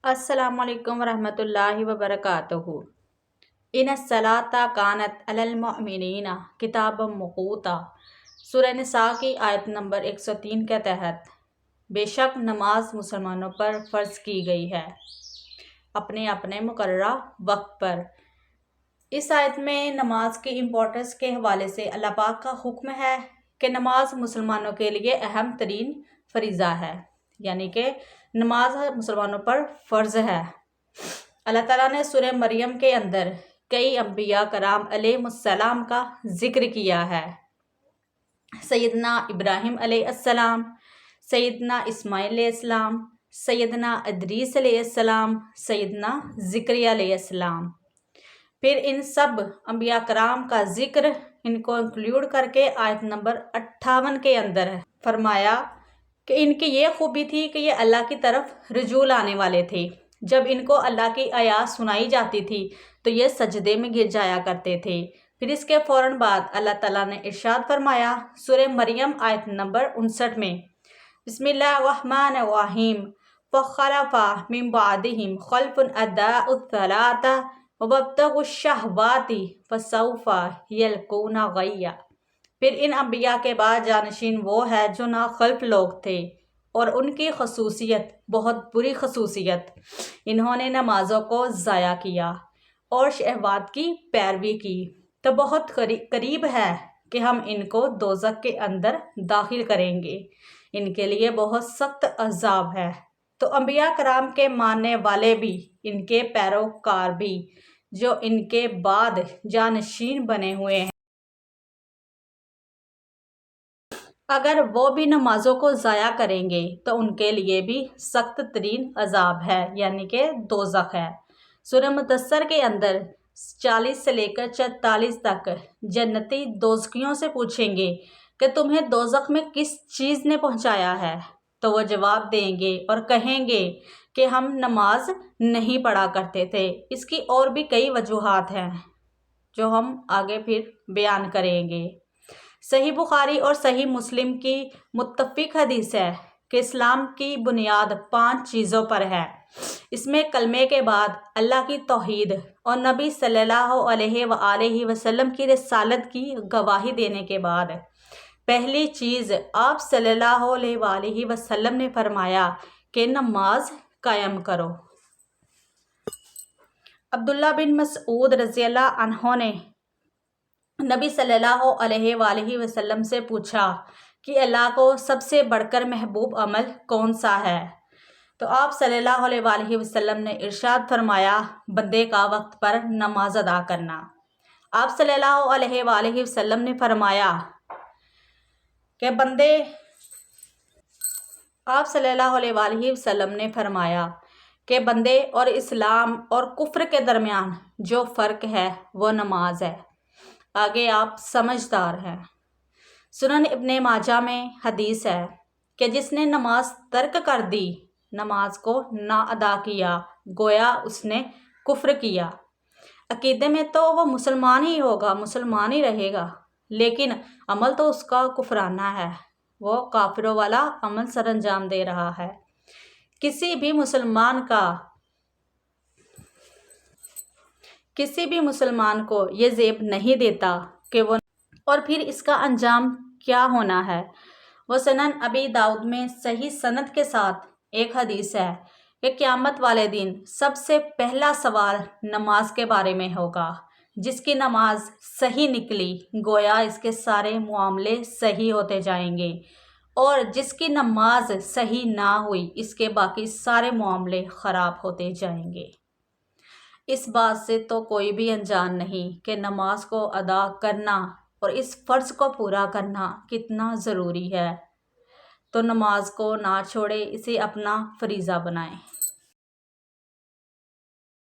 السلام علیکم ورحمۃ اللہ وبرکاتہ۔ ان الصلاۃ کانت علی المؤمنین کتابا موقوتا، سورہ نساء کی آیت نمبر 103 کے تحت بے شک نماز مسلمانوں پر فرض کی گئی ہے اپنے اپنے مقررہ وقت پر۔ اس آیت میں نماز کی امپورٹنس کے حوالے سے اللہ پاک کا حکم ہے کہ نماز مسلمانوں کے لیے اہم ترین فریضہ ہے، یعنی کہ نماز مسلمانوں پر فرض ہے۔ اللہ تعالیٰ نے سورہ مریم کے اندر کئی انبیاء کرام علیہ السلام کا ذکر کیا ہے۔ سیدنا ابراہیم علیہ السلام، سیدنا اسماعیل علیہ السلام، سیدنا ادریس علیہ السلام، سیدنا زکریا علیہ السلام۔ پھر ان سب انبیاء کرام کا ذکر ان کو انکلیوڈ کر کے آیت نمبر 58 کے اندر فرمایا کہ ان کی یہ خوبی تھی کہ یہ اللہ کی طرف رجوع لانے والے تھے۔ جب ان کو اللہ کی آیات سنائی جاتی تھی تو یہ سجدے میں گر جایا کرتے تھے۔ پھر اس کے فوراً بعد اللہ تعالیٰ نے ارشاد فرمایا سورہ مریم آیت نمبر 59 میں، بسم اللہ الرحمن الرحیم، فخلف من بعدہم خلف اضاعوا الصلاۃ وابتغوا الشہوات فسوف یلقون غیا۔ پھر ان انبیاء کے بعد جانشین وہ ہے جو ناخلف لوگ تھے، اور ان کی خصوصیت بہت بری خصوصیت، انہوں نے نمازوں کو ضائع کیا اور شہوات کی پیروی کی، تو بہت قریب ہے کہ ہم ان کو دوزخ کے اندر داخل کریں گے، ان کے لیے بہت سخت عذاب ہے۔ تو انبیاء کرام کے ماننے والے بھی، ان کے پیروکار بھی، جو ان کے بعد جانشین بنے ہوئے ہیں، اگر وہ بھی نمازوں کو ضائع کریں گے تو ان کے لیے بھی سخت ترین عذاب ہے، یعنی کہ دوزخ ہے۔ سورہ مدثر کے اندر 40 سے لے کر 44 تک جنتی دوزخیوں سے پوچھیں گے کہ تمہیں دوزخ میں کس چیز نے پہنچایا ہے، تو وہ جواب دیں گے اور کہیں گے کہ ہم نماز نہیں پڑھا کرتے تھے۔ اس کی اور بھی کئی وجوہات ہیں جو ہم آگے پھر بیان کریں گے۔ صحیح بخاری اور صحیح مسلم کی متفق حدیث ہے کہ اسلام کی بنیاد 5 چیزوں پر ہے۔ اس میں کلمے کے بعد اللہ کی توحید اور نبی صلی اللہ علیہ وآلہ وسلم کی رسالت کی گواہی دینے کے بعد پہلی چیز آپ صلی اللہ علیہ وآلہ وسلم نے فرمایا کہ نماز قائم کرو۔ عبداللہ بن مسعود رضی اللہ عنہ نے نبی صلی اللہ علیہ وآلہ وسلم سے پوچھا کہ اللہ کو سب سے بڑھ کر محبوب عمل کون سا ہے؟ تو آپ صلی اللہ علیہ وآلہ وسلم نے ارشاد فرمایا بندے کا وقت پر نماز ادا کرنا۔ آپ صلی اللہ علیہ وآلہ وسلم نے فرمایا کہ بندے اور اسلام اور کفر کے درمیان جو فرق ہے وہ نماز ہے، آگے آپ سمجھدار ہیں۔ سنن ابن ماجہ میں حدیث ہے کہ جس نے نماز ترک کر دی، نماز کو نہ ادا کیا، گویا اس نے کفر کیا۔ عقیدے میں تو وہ مسلمان ہی ہوگا، مسلمان ہی رہے گا، لیکن عمل تو اس کا کفرانہ ہے، وہ کافروں والا عمل سر انجام دے رہا ہے۔ کسی بھی مسلمان کو یہ زیب نہیں دیتا کہ وہ، اور پھر اس کا انجام کیا ہونا ہے۔ وہ سنن ابی داؤد میں صحیح سند کے ساتھ ایک حدیث ہے کہ قیامت والے دن سب سے پہلا سوال نماز کے بارے میں ہوگا۔ جس کی نماز صحیح نکلی گویا اس کے سارے معاملے صحیح ہوتے جائیں گے، اور جس کی نماز صحیح نہ ہوئی اس کے باقی سارے معاملے خراب ہوتے جائیں گے۔ اس بات سے تو کوئی بھی انجان نہیں کہ نماز کو ادا کرنا اور اس فرض کو پورا کرنا کتنا ضروری ہے، تو نماز کو نہ چھوڑے، اسے اپنا فریضہ بنائیں۔